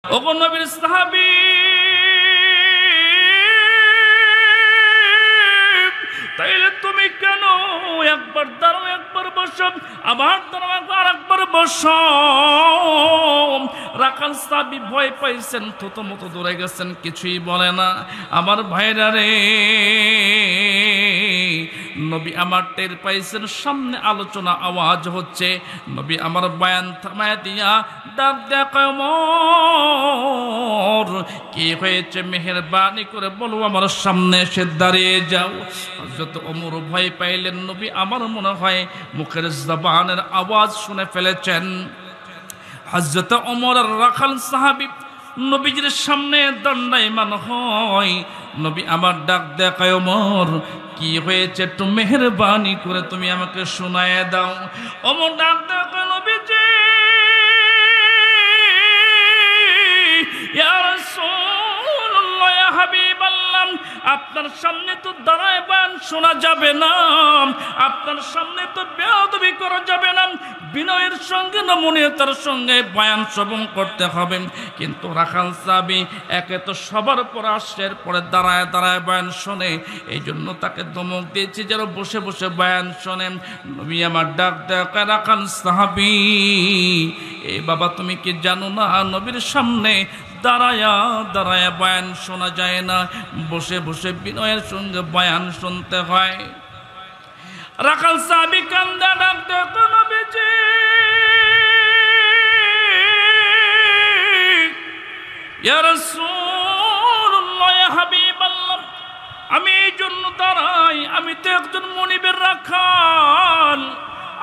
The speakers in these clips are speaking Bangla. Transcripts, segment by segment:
ওগো নবীর সাহাবী, তাইলে তুমি কেন একবার দাঁড়াও একবার বসো, আবার দাঁড়াও একবার বসো? রাখাল সাহাবী ভয় পাইছেন, থতমত দৌড়ে গেছেন, কিছুই বলে না। আমার ভাইরা রে, নবী আমার টের পাইছেন সামনে আলোচনা আওয়াজ হচ্ছে। নবী আমার বয়ান থামায় দিয়া ডাক দেখায়, ওমর কি হয়েছে মেহেরবানি করে বলো, আমার সামনে এসে দাঁড়িয়ে যাও। হযরত ওমর ভয় পাইলেন, নবী আমার মনে হয় মুখের জবানের আওয়াজ শুনে ফেলেছেন। হযরত ওমর আর রাখাল সাহাবী নবীজির সামনে দণ্ডায়মান হয়। নবী আমার ডাক দেখায়, ওমর কি হয়েছে একটু মেহেরবানি করে তুমি আমাকে শোনায় দাও। ওমর ডাক দেখায়, নবীজি ইয়া রাসূলুল্লাহ, ইয়া হাবিবাল্লাহ, আপনার সামনে তো দাঁড়ায় বয়ান শোনা যাবে না, আপনার সামনে তো বেয়াদবি করা যাবে না, বিনয়ের সঙ্গে নমনীয়তার সঙ্গে বয়ান শ্রবণ করতে হবে। কিন্তু রাখাল সাহাবী একে তো সবার পর আসের পরে দাঁড়ায় দাঁড়ায় বয়ান শোনে, এই জন্য তাকে ধমক দিয়েছি যেন বসে বসে বয়ান শোনেন। নবী আমার ডাক দেখায়, রাখাল সাহাবী, এ বাবা তুমি কি জানো না নবীর সামনে দাঁড়ায়া দাঁড়ায়া বয়ান শোনা যায় না, বসে বসে বিনয়ের সঙ্গে বয়ান শুনতে হয়। রাখাল সাহাবী কান্দা ডাক দেখো, নবীজি ইয়া রাসূলুল্লাহ, ইয়া হাবিবাল্লাহ, আমি এই জন্য দাঁড়াই, আমি তো একজন মনিবের রাখাল,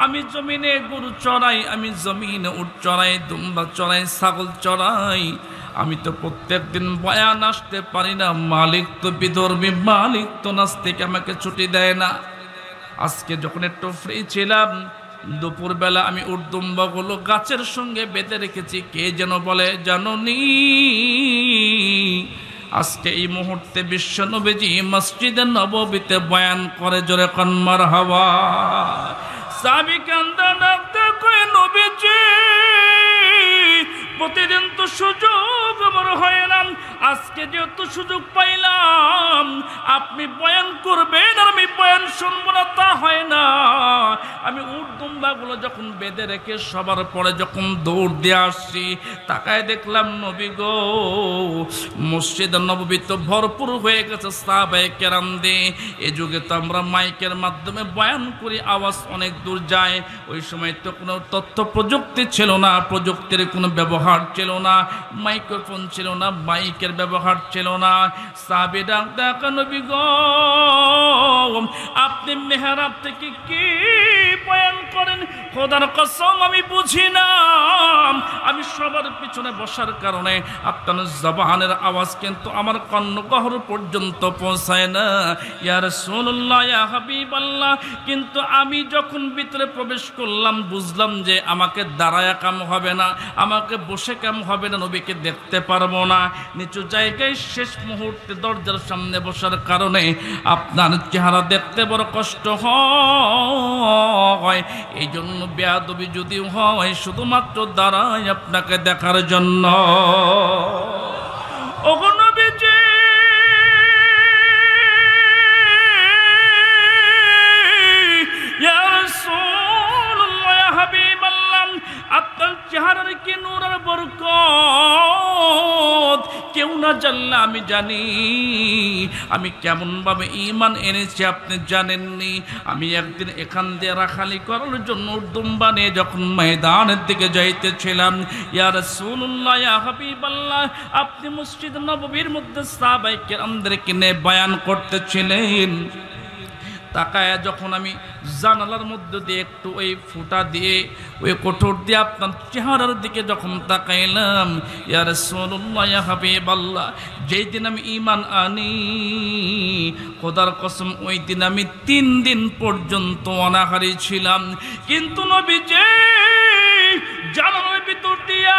আমি জমিনে গরু চড়াই, আমি জমিনে উট চড়াই, দুম্বা চড়াই, ছাগল চড়াই, আমি তো প্রত্যেক দিন বয়ান আসতে পারি না। মালিক তো বিধর্মী, মালিক তো নাস্তিক, আমাকে ছুটি দেয় না। আজকে যখন একটু ফ্রি ছিলাম, দুপুরবেলা আমি উট দুম্বাগুলো গাছের সঙ্গে বেঁধে রেখেছি। কে যেন বলে, জানোনি আজকে এই মুহূর্তে বিশ্ব নবীজি মসজিদে নববীতে বয়ান করে, জোরে কোন মারহাবা। সাহাবী কান্দা ডাকতে কয়, নবীজি প্রতিদিন তো সুযোগ আমার হয় না, আজকে যেহেতু সুযোগ পাইলাম আপনি বয়ান করবেন আর আমি বয়ান শুনবো না, তা হয় না। আমি উট দুম্বাগুলো যখন বেঁধে রেখে সবার পরে যখন দৌড় দিয়ে আসছি, তাকায় দেখলাম নবী গো মসজিদ নববী তো ভরপুর হয়ে গেছে সাহাবায়ে কেরাম দিয়ে। এ যুগে তো আমরা মাইকের মাধ্যমে বয়ান করি, আওয়াজ অনেক দূর যায়। ওই সময় তো কোনো তথ্য প্রযুক্তি ছিল না, প্রযুক্তির কোনো ব্যবহার ছিল না, মাইক্রোফোন ছিল না, মাইকের ব্যবহার ছিল না। সাহাবী ডাক দেখা, নবী গো আপনি মেহরাব থেকে কি বয়ান করেন? খোদার কসম আমি বুঝি না, আমি সবার পিছনে বসার কারণে আপনার জবানের আওয়াজ কিন্তু আমার কর্ণগহ্বর পর্যন্ত পৌঁছায় না। ইয়া রাসূলুল্লাহ, ইয়া হাবিবাল্লাহ, কিন্তু আমি যখন ভিতরে প্রবেশ করলাম বুঝলাম যে আমাকে দাঁড়ায়া কাম হবে না, আমাকে বসে কাম হবে না, নবীকে দেখতে পারবো না। নিচু জায়গায় শেষ মুহূর্তে দরজার সামনে বসার কারণে আপনার চেহারা দেখতে বড় কষ্ট হয়। এই জন্য বেয়াদবি যদি হয় শুধুমাত্র দাঁড়ায় আপনাকে দেখার জন্য। ওগো নবীজি ইয়া রাসূলুল্লাহ, ইয়া হাবিবাল্লাহ, আপনার চেহারার কি নূর আর বরকত কেউ না জানলে আমি জানি। আমি কেমন ভাবে ঈমান এনেছি আপনি জানেননি। আমি একদিন এখান দিয়ে রাখালি করার জন্য দুম্বা নিয়ে যখন ময়দানের দিকে যাইতেছিলাম, ইয়া রাসূলুল্লাহ, ইয়া হাবিবাল্লাহ, আপনি মসজিদ নববীর মধ্যে সাহাবায়ে কেরামদেরকে নিয়ে বয়ান করতেছিলেন। তাকায় যখন আমি জানালার মধ্যে দিয়ে একটু ওই ফুটা দিয়ে ওই কোঠর দিয়ে আপনার চেহারার দিকে যখন তাকাইলাম, ইয়া রাসূলুল্লাহ, ইয়া হাবিবাল্লাহ, যেই দিন আমি ঈমান আনি খোদার কসম ওই দিন আমি 3 দিন পর্যন্ত অনাহারী ছিলাম। কিন্তু নবীজি জানালার ভিতর দিয়া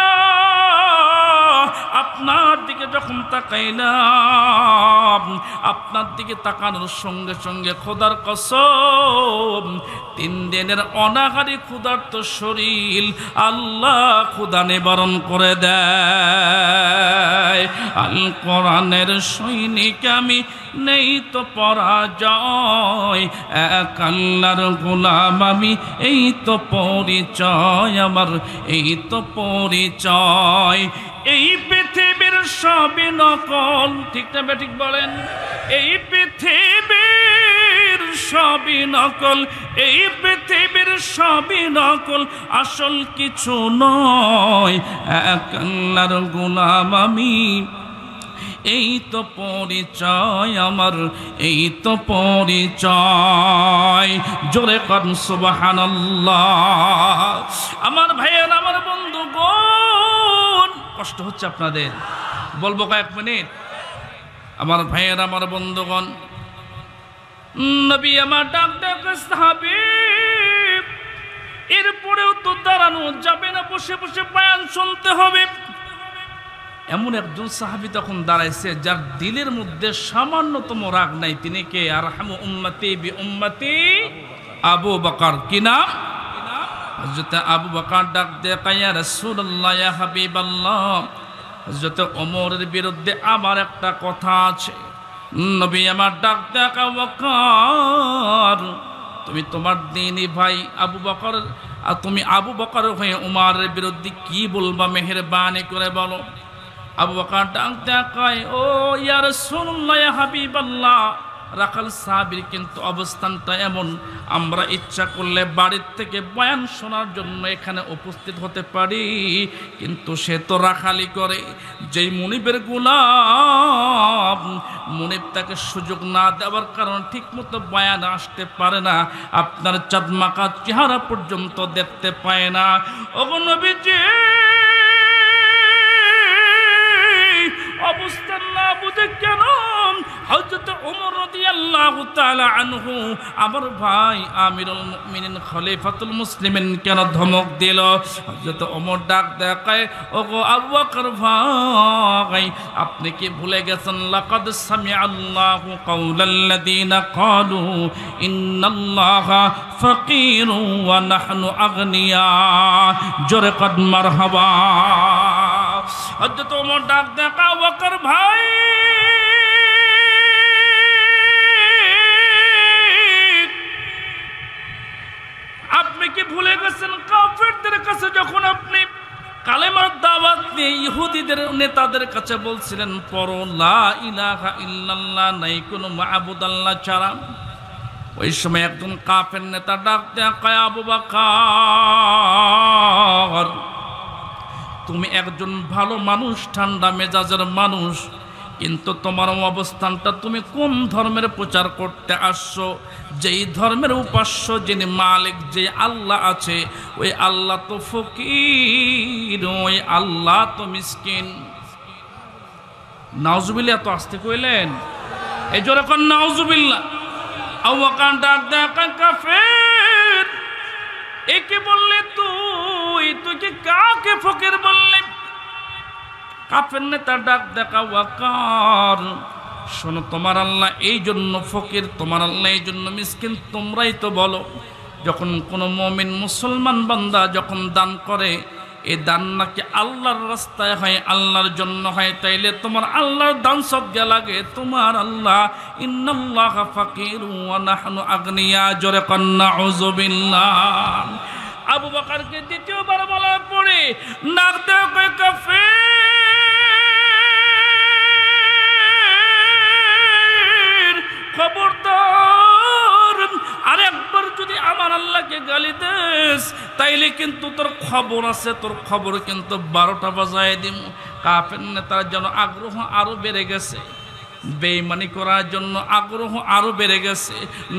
আপনার দিকে যখন তাকাইলাম, আপনার দিকে তাকানোর সঙ্গে সঙ্গে খোদার কসম 3 দিনের অনাহারি ক্ষুধার্ত শরীর আল্লাহ ক্ষুধা নিবারণ করে দেয়। আল কোরআনের সৈনিক আমি, নেই তো পরাজয়, এক আল্লাহর গোলাম আমি, এই তো পরিচয় আমার, এই তো পরিচয়। এই পৃথিবীর সবই নকল, ঠিক না ঠিক বলেন? এই পৃথিবীর সবই নকল, এই পৃথিবীর সবই নকল, আসল কিছু নয়, এক আল্লাহর গোলাম আমি, এই তো পরিচয় আমার, এই তো পরিচয়। জোরে করেন সুবহানাল্লাহ। আমার ভাইয়ের, আমার বন্ধুগণ, কষ্ট হচ্ছে আপনাদের, বলবো কয়েক মিনিট। আমার ভাইয়ের, আমার বন্ধুগণ, নবী আমার ডাক ডাকে সাহাবী, এরপরেও তো দাঁড়ানো যাবে না, বসে বসে বয়ান শুনতে হবে। এমন একজন সাহাবী তখন দাঁড়াইছে যার দিলের মধ্যে সামান্যতম রাগ নাই। তিনি কে? আরহামু উম্মতি বি উম্মতি আবু বকর। কি নাম? হযরত আবু বকর ডাক দিয়ে কয়, ইয়া রাসূলুল্লাহ, ইয়া হাবিবাল্লাহ, হযরত ওমরের বিরুদ্ধে আমার একটা কথা আছে। নবী আমার ডাক দিয়ে কয়, বকর, তুমি তোমার দিনী ভাই আবু বকর, আর তুমি আবু বকর হয়ে উমরের বিরুদ্ধে কি বলবা, মেহেরবানি করে বলো। আবু বকর ডাক দিয়ে কয়, ও ইয়া রাসূলুল্লাহ, ইয়া হাবিবাল্লাহ, রাখাল সাহাবীর কিন্তু অবস্থানটা এমন, আমরা ইচ্ছা করলে বাড়ির থেকে বয়ান শোনার জন্য এখানে উপস্থিত হতে পারি, কিন্তু সে তো রাখালি করে। যেই মুনিবের গোলাম, মুনিব তাকে সুযোগ না দেওয়ার কারণে ঠিকমতো বয়ান আসতে পারে না, আপনার চাঁদমাকা চেহারা পর্যন্ত দেখতে পায় না। ওগো নবীজি, অবস্থান না বুঝে কেন হযরত ওমর রাদিয়াল্লাহু তাআলা আনহু, আমার ভাই আমিরুল মুমিনিন খলিফাতুল মুসলিমিন কেন ধমক দিল? হযরত ওমর ডাক দেখায়, ওগো আবু বকর ভাই, আপনি কি ভুলে গেছেন? লাকাদ সামিআল্লাহু কাওলাল্লাযীনা ক্বালু ইন্নাল্লাহা ফাকীরু ওয়া নাহনু আগনিয়া। জোরে কদ মারহাবা। হযরত ওমর ডাক দেখা, আবু বকর ভাই, আপনি কি ভুলে গেছেন কাফেরদের কাছে যখন আপনি কালেমার দাওয়াত নিয়ে ইহুদিদের নেতাদের কাছে বলছিলেন, পড়ো লা ইলাহা ইল্লাল্লাহ, নাই কোনো মাবুদ আল্লাহ ছাড়া। ওই সময় একজন কাফের নেতা ডাক দেয়া কয়, আবু বকর, তুমি একজন ভালো মানুষ, ঠান্ডা মেজাজের মানুষ, কিন্তু তোমার অবস্থানটা, তুমি কোন ধর্মের প্রচার করতে আসছো? যেই ধর্মের উপাস্য, যিনি মালিক, যে আল্লাহ আছে, ওই আল্লাহ তো ফকির, ওই আল্লাহ তো মিসকিন। নাউজুবিল্লাহ, এত আসতে কইলেন? এই জোরে কোন নাউজুবিল্লাহ। আবু বকর ডাক দেখা, কাফের, একে বললে তুই কি কাকে ফকির বললি? কাফের নেতা ডাক দেখা, ওয়াকার, শোনো, তোমার আল্লাহ এই জন্য ফকির, তোমার আল্লাহ এই জন্য মিসকিন, তোমরাই তো বলো। যখন কোনো মুমিন মুসলমান বান্দা যখন দান করে, এই দান নাকি আল্লাহর রাস্তায় হয়, আল্লাহর জন্য হয়, তাইলে তোমার আল্লাহর দান সদকা লাগে। তোমার আল্লাহ ইন্নাল্লাহা ফাকিরু ওয়া নাহনু আগনিয়া। জোরে কন নাউযুবিল্লাহ। আবু বকরকে দ্বিতীয়বার বলার পরে নাক দেওয়া কয়, কাফের, খবরদার, আরেকবার যদি আমার আল্লাহকে গালি দেস, তাইলে কিন্তু তোর খবর আছে, তোর খবর কিন্তু 12টা বাজায় দিম। কাফের নেতার যেন আগ্রহ আরো বেড়ে গেছে, বেঈমানি করার জন্য আগ্রহ আরো বেড়ে গেছে।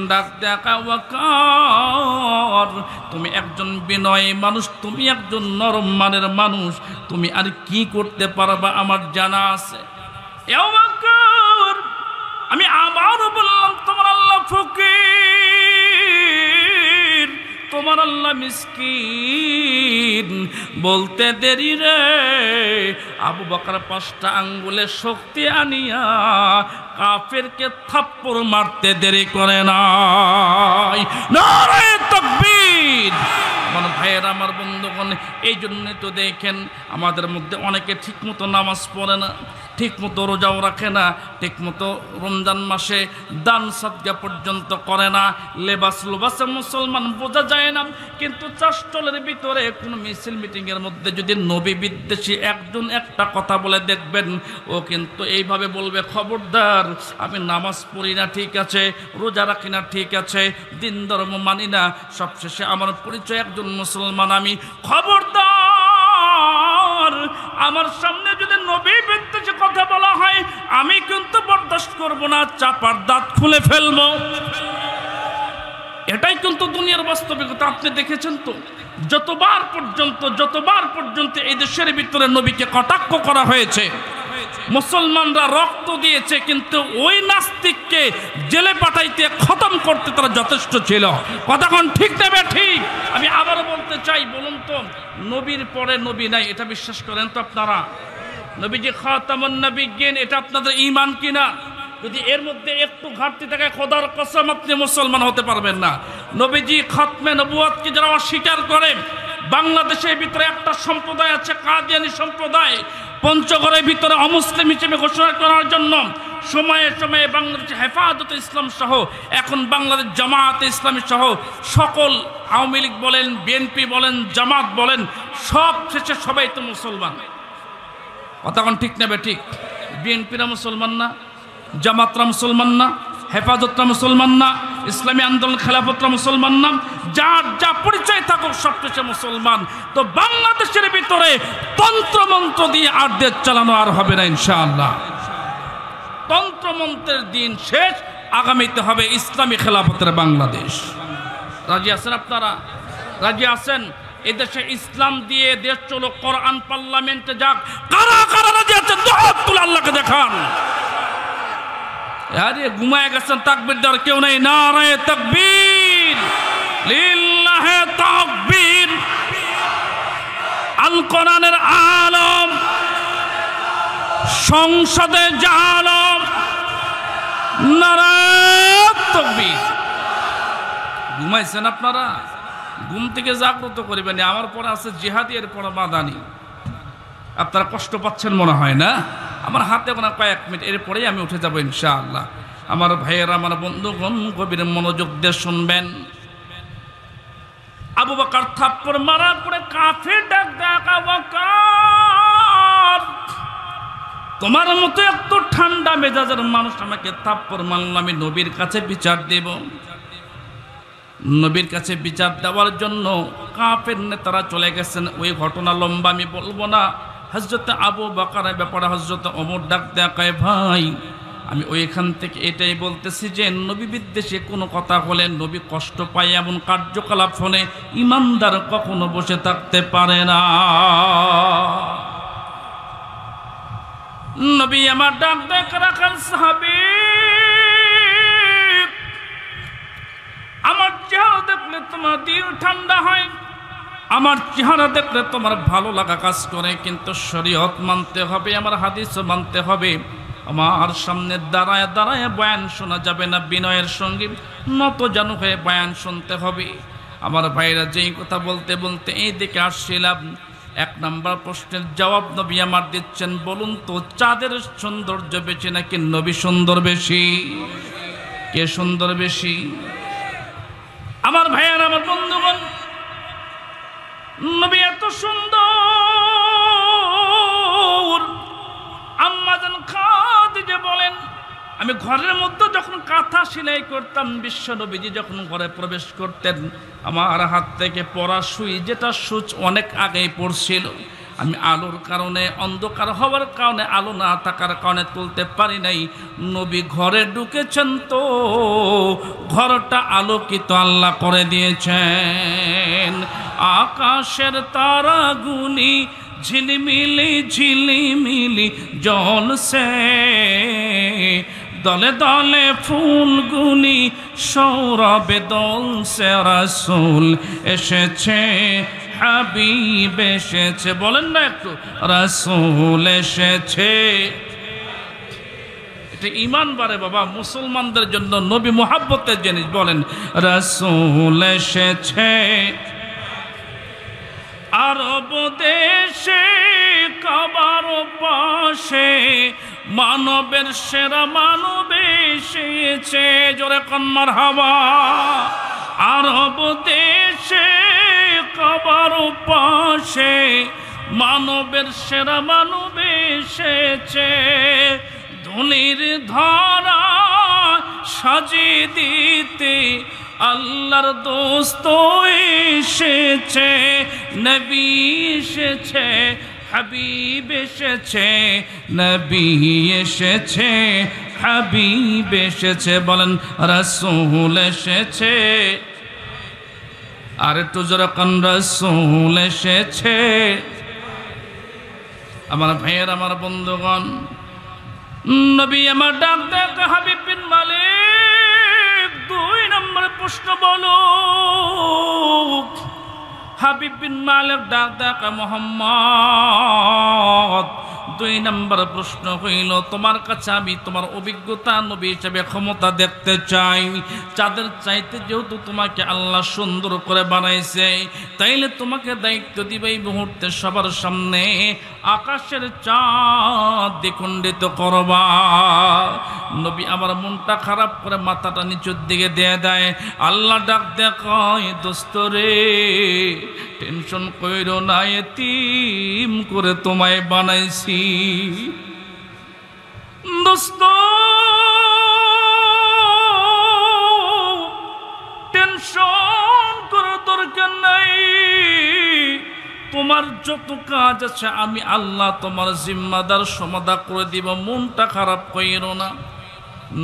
ডাক দেখা, ওয়াকার, তুমি একজন বিনয়ী মানুষ, তুমি একজন নরম মানের মানুষ, তুমি আর কি করতে পারবা আমার জানা আছে। ওয়াকার, আমি আবারও বললাম, তোমার আল্লাহ ফকির, তোমার আল্লাহ মিসকিন বলতে দেরি রে আবু বকর 5টা আঙ্গুলে শক্তি আনিয়া কাফেরকে থাপ্পড় মারতে দেরি করে নাই। নারে তাকবীর। আমার ভাইয়েরা, আমার বন্ধুগণ, এই জন্যই তো দেখেন আমাদের মধ্যে অনেকে ঠিকমতো নামাজ পড়ে না, ঠিকমতো রোজাও রাখে না, ঠিকমতো রমজান মাসে দান সাদকা পর্যন্ত করে না, লেবাসে মুসলমান বোঝা যায় না। কিন্তু চাষটলের ভিতরে কোনো মিছিল মিটিংয়ের মধ্যে যদি নবী বিদ্বেষী একজন একটা কথা বলে দেখবেন, ও কিন্তু এইভাবে বলবে, খবরদার, আমি নামাজ পড়ি না ঠিক আছে, রোজা রাখি না ঠিক আছে, দিন ধর্ম মানি না, সবশেষে আমার পরিচয় একজন মুসলমান আমি। খবরদার, আমার সামনে যদি নবী বিদ্বেষী কথা বলা হয় আমি কিন্তু বরদাস্ত করব না, চাপার দাঁত খুলে ফেলবো। এটাই কিন্তু দুনিয়ার বাস্তবিকতা। আপনি দেখেছেন তো, যতবার পর্যন্ত এই দেশের ভিতরে নবীকে কটাক্ষ করা হয়েছে, মুসলমানরা রক্ত দিয়েছে, কিন্তু ওই নাস্তিককে জেলে পাঠাইতে খতম করতে তারা যথেষ্ট ছিল। কথাক্ষণ ঠিক নেবে ঠিক। আমি আবারও বলতে চাই, বলুন তো, নবীর পরে নবী নাই, এটা বিশ্বাস করেন তো আপনারা? নবীজি খাতামুন নবিয়্যিন, এটা আপনাদের ঈমান কিনা? যদি এর মধ্যে একটু ঘাটতি থাকে, খোদার কসম আপনি মুসলমান হতে পারবেন না। নবীজি খাতমে নবুয়তকে যারা অস্বীকার করে, বাংলাদেশের ভিতরে একটা সম্প্রদায় আছে, কাদিয়ানী সম্প্রদায়, পঞ্চগড়ের ভিতরে অমুসলিম হিসেবে ঘোষণা করার জন্য সময়ে সময়ে বাংলাদেশ হেফাজতে ইসলাম সহ, এখন বাংলাদেশ জামায়াতে ইসলামী সহ সকল, আওয়ামী লীগ বলেন, বিএনপি বলেন, জামাত বলেন, সব শেষে সবাই তো মুসলমান। কথাক্ষণ ঠিক নেবে ঠিক। বিএনপিরা মুসলমান না, জামাতরা মুসলমান না, হেফাজতরা মুসলমান না, ইসলামী আন্দোলন খেলাফতরা মুসলমান না, যার যা পরিচয় থাকুক সবচেয়ে মুসলমান। তো বাংলাদেশের ভিতরে তন্ত্রমন্ত্র দিয়ে আর দেশ চালানো আর হবে না ইনশাআল্লাহ। তন্ত্রমন্ত্রের দিন শেষ, আগামীতে হবে ইসলামী খেলাফতের বাংলাদেশ। রাজি আছেন আপনারা? রাজি আছেন? এদেশে ইসলাম দিয়ে দেশ চলো, কোরআন পার্লামেন্টে যাক। কারা কারা রাজি আছেন? তুলে আল্লাহকে দেখান। আরে ঘুমায় গেছেন, তাকবীর দেওয়ার কেউ নেই। নারায়ে তাকবীর, লিল্লাহে তাকবীর। আল কোরআনের আলম, সংসদে জালম, নারায়ে তাকবীর। ঘুমাইছেন আপনারা? ঘুম থেকে জাগ্রত করবেন। আমার পরে আছে জিহাদি, এর পরে মাদানি। আপনারা কষ্ট পাচ্ছেন মনে হয় না? আমার হাতে গোনা কয়েক মিনিট, এরপরেই আমি উঠে যাবো ইনশাআল্লাহ। আমার ভাইয়েরা, আমার বন্ধুগণ, গভীর মনোযোগ দিয়ে শুনবেন। আবু বকর থাপ্পড় মারার পরে কাফের ডাক দেয়, আবু বকর, তোমার মতো এত ঠান্ডা মেজাজের মানুষ আমাকে থাপ্পড় মারল, আমি নবীর কাছে বিচার দেব। নবীর কাছে বিচার দেওয়ার জন্য কাফের নেতারা চলে গেছেন। ওই ঘটনা লম্বা আমি বলবো না। হযরত আবু বকরের ব্যাপারে হযরত ওমর ডাক দেয়া কয়, ভাই, আমি ওইখান থেকে এটাই বলতেছি যে নবী বিদ্বেষে কোনো কথা হলে, নবী কষ্ট পায় এমন কার্যকলাপ হলে ইমানদার কখনো বসে থাকতে পারে না। নবী আমার ডাক দেখ রাখাল সাহাবী, আমার চেহারা দেখলে তোমার দিল ঠান্ডা হয়, আমার চেহারা দেখলে তোমার ভালো লাগা কাজ করে, কিন্তু শরীয়ত মানতে হবে, আমার হাদিসও মানতে হবে। আমার সামনে দাঁড়ায় দাঁড়ায় বয়ান শোনা যাবে না, বিনয়ের সঙ্গে নত জানু হয়ে বয়ান শুনতে হবে। আমার ভাইরা, যেই কথা বলতে বলতে এই দিকে আসছিলাম, 1 নম্বর প্রশ্নের জবাব নবী আমার দিচ্ছেন। বলুন তো, চাঁদের সৌন্দর্য বেশি নাকি নবী সুন্দর বেশি? কে সুন্দর বেশি? আমার ভাইয়ার, আমার বন্ধুগণ, নবী এত সুন্দর। আম্মা জান খাদিজা বলেন, আমি ঘরের মধ্যে যখন কাঁথা সেলাই করতাম, বিশ্ব নবীজি যখন ঘরে প্রবেশ করতেন, আমার হাত থেকে পরা সুই, যেটা সুচ অনেক আগেই পড়ছিল, আমি আলোর কারণে, অন্ধকার হওয়ার কারণে, আলো না থাকার কারণে তুলতে পারি নাই। নবী ঘরে ঢুকেছেন তো ঘরটা আলোকিত আল্লাহ করে দিয়েছেন। আকাশের তারাগুলি ঝিলিমিলি ঝিলিমিলি জ্বলছে, দলে দলে ফুলগুলি সৌরভে দোলছে রাসূল এসেছে হাবিব এসেছে বলেন না একটু রাসূল এসেছে এটা ঈমান বাড়ে বাবা মুসলমানদের জন্য নবী মুহাব্বতের জিনিস বলেন রাসূল এসেছে আরব দেশে কাবার পাশে মানবের সেরা মানব এসেছে জোরে কোন মারহাবা আরব দেশে কাবার পাশে মানবের সেরা মানব এসেছে ধুলির ধরা সাজিয়ে দিতে আল্লাহর দোস্ত এসেছে নবী এসেছে হাবিব এসেছে নবী এসেছে হাবিব এসেছে বলেন রাসূল এসেছে আর একটু জোরে কোন রাসূল এসেছে আমার ভাইয়ের আমার বন্ধুগণ নবী আমার ডাক দেখ হাবিব বিন মালিক 2 নম্বর প্রশ্ন বলো হাবিব বিন মালিক ডাক দেখ মুহাম্মদ 2 নম্বর প্রশ্ন হইল তোমার কাছে আমি তোমার অভিজ্ঞতা নবী হিসেবে ক্ষমতা দেখতে চাই চাঁদের চাইতে যেহেতু তোমাকে আল্লাহ সুন্দর করে বানাইছে তাইলে তোমাকে দায়িত্ব দিবে এই মুহূর্তে সবার সামনে আকাশের চাঁদ দ্বিখণ্ডিত করবা নবী আমার মনটা খারাপ করে মাথাটা নিচের দিকে দিয়ে দেয় আল্লাহ ডাক দেখায় দোস্ত রে টেনশন কইরো না এতিম করে তোমায় বানাইছি দোস্ত টেনশন করার দরকার নাই তোমার যত কাজ আছে আমি আল্লাহ তোমার জিম্মাদার সমাধা করে দিব মনটা খারাপ কইরো না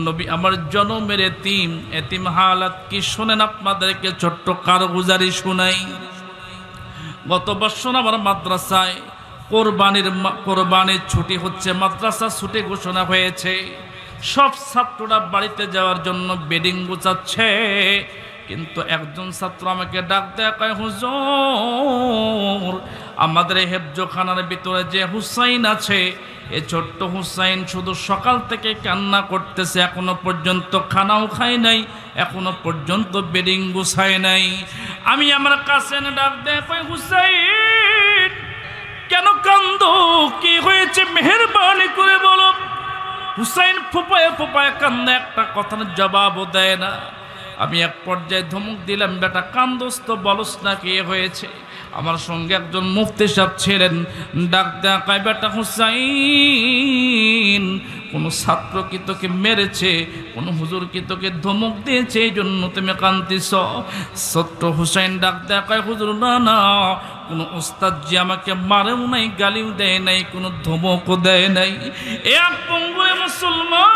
নবী আমার জনমের এতিম হালাত কি শোনেন আপনাদেরকে ছোট্ট কারগুজারি শোনাই গত বছর আমার মাদ্রাসায় কোরবানির ছুটি হচ্ছে মাদ্রাসা ছুটি ঘোষণা হয়েছে সব ছাত্ররা বাড়িতে যাওয়ার জন্য বেডিং গোছাচ্ছে কিন্তু একজন ছাত্র আমাকে ডাক দেয় কয় হুজুর আমাদের হেফজখানার ভিতরে যে হুসাইন আছে এই ছোট্ট হুসাইন শুধু সকাল থেকে কান্না করতেছে এখনো পর্যন্ত খানাও খায় নাই এখনো পর্যন্ত বেডিং গুছায় নাই আমি আমার কাছে ডাক দেয় কয় হুসাইন কেন কান্দো কি হয়েছে মেহেরবানি করে বলো হুসাইন ফুপায় ফুপায় কান্দে একটা কথার জবাবও দেয় না আমি এক পর্যায়ে ধমক দিলাম বেটা কান্দোস তো বলস না কি হয়েছে আমার সঙ্গে একজন মুফতি সাহেব ছিলেন ডাক দেয়া কয় বেটা হুসাইন কোনো ছাত্র কি তোকে মেরেছে কোনো হুজুর কি তোকে ধমক দিয়েছে এই জন্য তুমি কান্দিস ছোট্ট হুসাইন ডাক দেয়া কয় হুজুর না না কোনো উস্তাদ জি আমাকে মারেও নাই গালিও দেয় নাই কোনো ধমকও দেয় নাই এক পঙ্গুরে মুসলমান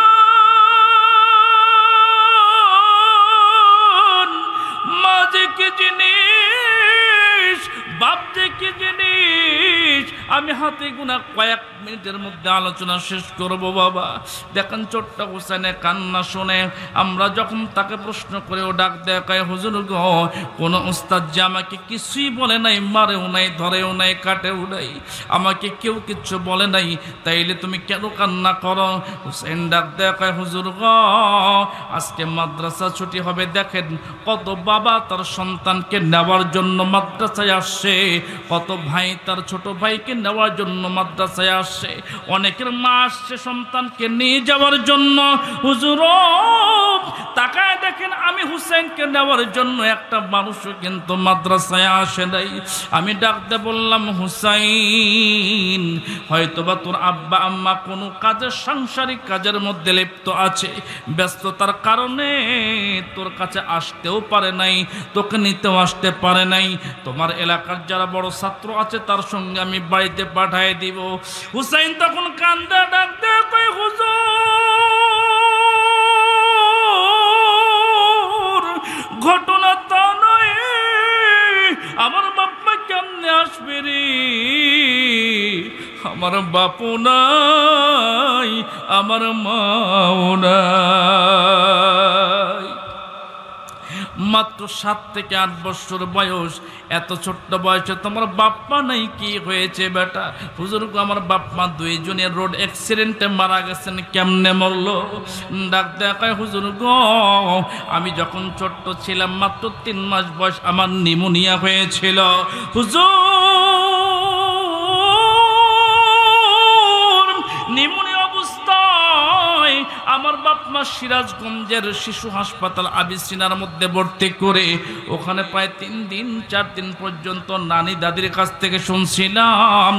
মা যে কি জিনিস বাপ যে কি জিনিস আমি হাতে গোনা কয়েক মিনিটের মধ্যে আলোচনা শেষ করব বাবা দেখেন ছোট্ট হুসাইনের কান্না শুনে আমরা যখন তাকে প্রশ্ন করে ও ডাক দেয় কয় হুজুর গো কোন উস্তাদ যে আমাকে কিছুই বলে নাই মারেও নাই ধরেও নাই কাটেও নাই আমাকে কেউ কিচ্ছু বলে নাই তাইলে তুমি কেন কান্না করো হুসাইন ডাক দেয় কয় হুজুর গো আজকে মাদ্রাসা ছুটি হবে দেখেন কত বাবা তার সন্তানকে নেওয়ার জন্য মাদ্রাসায় আসছে কত ভাই তার ছোট ভাইকে নেওয়ার জন্য মাদ্রাসায় আসছে অনেকের মা আসছে সন্তানকে নিয়ে যাওয়ার জন্য হুজুর তাকায় দেখেন আমি হুসাইনকে নেওয়ার জন্য একটা মানুষও কিন্তু মাদ্রাসায় আসে নাই আমি ডাকতে বললাম হুসাইন হয়তোবা তোর আব্বা আম্মা কোনো কাজের সাংসারিক কাজের মধ্যে লিপ্ত আছে ব্যস্ততার কারণে তোর কাছে আসতেও পারে নাই তোকে নিতেও আসতে পারে নাই তোমার এলাকার যারা বড় ছাত্র আছে তার সঙ্গে আমি বাড়িতে পাঠিয়ে দিব হুসাইন তখন কান্দা ডাকতে কয় হুজুর ঘটনা তা নয় আমার বাপ্পা কেমনে আসবে রে আমার বাপু নাই আমার মাও নাই। মাত্র 7 থেকে 8 বছর বয়স, এত ছোট্ট বয়সে তোমার বাপ্পা নাই, কি হয়েছে বেটা? হুজুর গো আমার বাপ্পা দুইজনের রোড অ্যাক্সিডেন্টে মারা গেছেন। কেমনে মরলো? ডাক দেখায়, হুজুর গো আমি যখন ছোট্ট ছিলাম, মাত্র 3 মাস বয়স, আমার নিউমোনিয়া হয়েছিল। হুজুর নিউমোনিয়া অবস্থায় আমার বাপমা সিরাজগঞ্জের শিশু হাসপাতাল আবিসিনার মধ্যে ভর্তি করে ওখানে প্রায় 3 দিন 4 দিন পর্যন্ত নানি দাদির কাছ থেকে শুনছিলাম।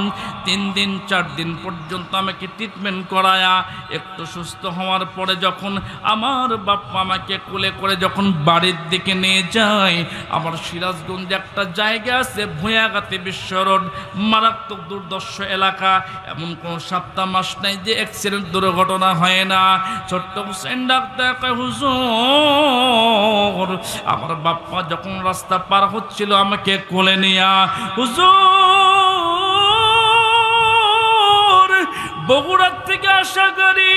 3 দিন 4 দিন পর্যন্ত আমাকে ট্রিটমেন্ট করায়া একটু সুস্থ হওয়ার পরে যখন আমার বাপ্পা আমাকে কোলে করে যখন বাড়ির দিকে নিয়ে যায়, আমার সিরাজগঞ্জে একটা জায়গা আছে ভূয়াগাতি বিশ্ব রোড, মারাত্মক দুর্দর্শ এলাকা, এমন কোন সপ্তাহ মাস নাই যে অ্যাক্সিডেন্ট দুর্ঘটনা হয় না। ছোট্ট হুসেন ডাক্তার কয়, হুজুর আমার বাপ্পা যখন রাস্তা পার হচ্ছিল আমাকে কোলে নিয়া, হুজুর বগুড়ার থেকে আশা করি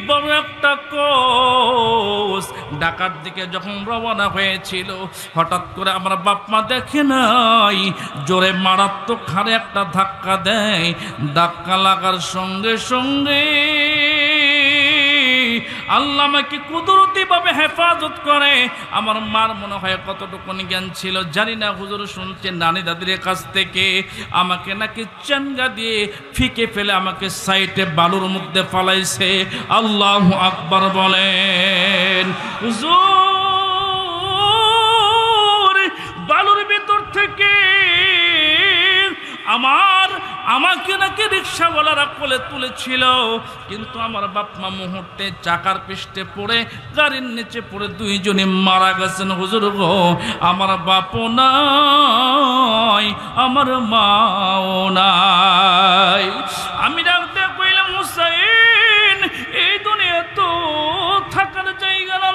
বড় একটা কোচ ঢাকার দিকে যখন রওনা হয়েছিল, হঠাৎ করে আমার বাপমা দেখে নাই, জোরে মারাত্মক হারে একটা ধাক্কা দেয়। ধাক্কা লাগার সঙ্গে সঙ্গে আল্লাহ আমাকে কুদরতি ভাবে হেফাজত করে। আমার মার মনে হয় কতটুকু জ্ঞান ছিল জানি না, হুজুর শুনছে নানি দাদির কাছ থেকে আমাকে নাকি চাঙ্গা দিয়ে ফিকে ফেলে আমাকে সাইডে বালুর মধ্যে ফালাইছে। আল্লাহু আকবার বলেন। হুজুর বালুর ভিতর থেকে আমাকে নাকি রিক্সাওয়ালারা কোলে তুলেছিল, কিন্তু আমার বাপমা মুহূর্তে চাকার পৃষ্ঠে পড়ে গাড়ির নিচে পড়ে দুইজনে মারা গেছেন। হুজুর গো আমার বাপও নাই, আমার মাও নাই। আমি ডাকতে কইলাম, হুসাইন এই দুনিয়া তো থাকার জায়গা না,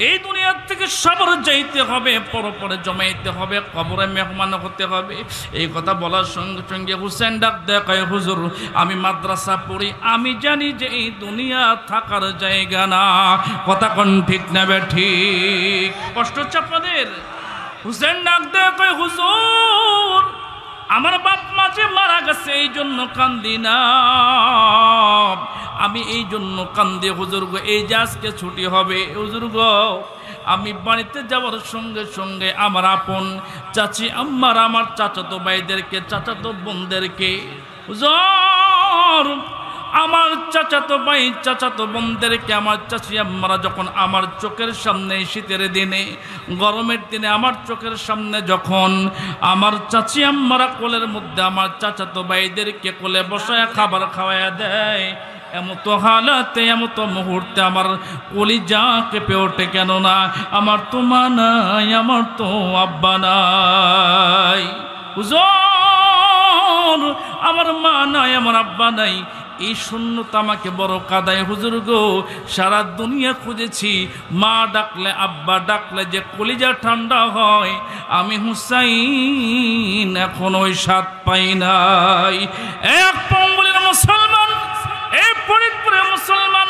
এই দুনিয়ার থেকে সবার যাইতে হবে, পরপরে জমাইতে হবে, কবরে মেহমান হতে হবে। এই কথা বলার সঙ্গে সঙ্গে হুসেন ডাক দেখায়, হুজুর আমি মাদ্রাসা পড়ি, আমি জানি যে এই দুনিয়া থাকার জায়গা না। কথা কোন ঠিক নেবে ঠিক? কষ্ট হচ্ছে আপনাদের? হুসেন ডাক দেখায়, হুজুর আমার বাপ মা যে মারা গেছে এই জন্য কান্দি না, আমি এই জন্য কান্দি হুজুর গো, এই যে আজকে ছুটি হবে হুজুর গো, আমি বাড়িতে যাওয়ার সঙ্গে সঙ্গে আমার আপন চাচি আম্মার, আমার চাচাতো ভাইদেরকে, চাচাতো বোনদেরকে, হুজুর আমার চাচাতো ভাই চাচাতো বোনদেরকে, আমার চাচি আম্মারা যখন আমার চোখের সামনে শীতের দিনে গরমের দিনে আমার চোখের সামনে যখন আমার চাচি আম্মারা কোলের মধ্যে আমার চাচাতো ভাইদেরকে কোলে বসায় খাবার খাওয়াইয়া দেয়, এমতো হালাতে এমতো মুহূর্তে আমার কলিজা কেঁপে ওঠে। কেন না আমার তো মা নাই, আমার তো আব্বা নাই। হুজুর আমার মা নাই, আমার আব্বা নাই, এই শূন্যতা আমাকে বড় কাঁদায়। হুজুর গো সারা দুনিয়া খুঁজেছি, মা ডাকলে আব্বা ডাকলে যে কলিজা ঠান্ডা হয়, আমি হুসাইন এখন ওই স্বাদ পাই নাই। এক পঙ্গলের মুসলমান, এই ফরিদপুরের মুসলমান,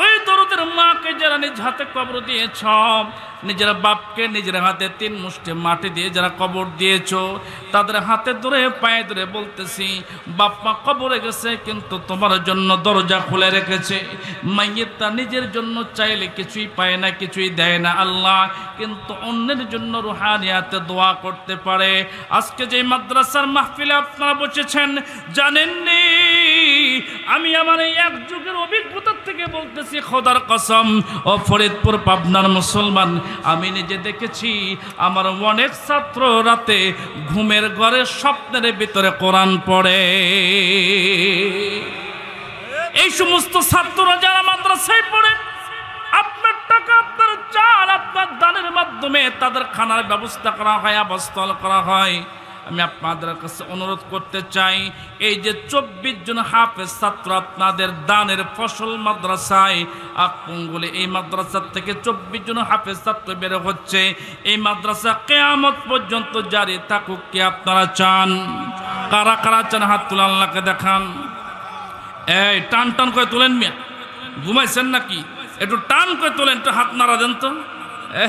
ওই দরদের মাকে যারা নিজ হাতে কবর দিয়েছ, নিজের বাপকে নিজের হাতে 3 মুষ্টি মাটি দিয়ে যারা কবর দিয়েছ, তাদের হাতে ধরে পায়ে ধরে বলতেছি, বাপ্পা কবরে গেছে কিন্তু তোমার জন্য দরজা খুলে রেখেছে। মাইয়েরটা নিজের জন্য চাইলে কিছুই পায় না, কিছুই দেয় না আল্লাহ, কিন্তু অন্যের জন্য রুহানিয়াতে দোয়া করতে পারে। আজকে যে মাদ্রাসার মাহফিলে আপনারা বসেছেন, জানেননি আমি আমার এই এক যুগের অভিজ্ঞতার থেকে বলতেছি, খোদার কসম ও ফরিদপুর পাবনার মুসলমান, আমি নিজে দেখেছি আমার অনেক ছাত্র রাতে ঘুমের ঘরে স্বপ্নের ভিতরে কোরআন পড়ে। এই সমস্ত ছাত্ররা যারা মাদ্রাসায় পড়ে, আপনার টাকা আপনার চাল আপনার দানের মাধ্যমে তাদের খানার ব্যবস্থা করা হয়, আবাসস্থল করা হয়। আমি আপনাদের কাছে অনুরোধ করতে চাই, এই যে 24 জন হাফেজ ছাত্র আপনাদের দানের ফসল মাদ্রাসায় আপঙ্গুলে, এই মাদ্রাসা থেকে 24 জন হাফেজ ছাত্র বের হচ্ছে, এই মাদ্রাসা কিয়ামত পর্যন্ত জারি থাকুক কি আপনারা চান? কারা কারা চান হাত তুলে আল্লাহকে দেখান। এই টান টান করে তোলেন মিয়া, ঘুমাইছেন নাকি? একটু টান করে তোলেন, একটু হাত নাড়া দেন তো। হ্যাঁ,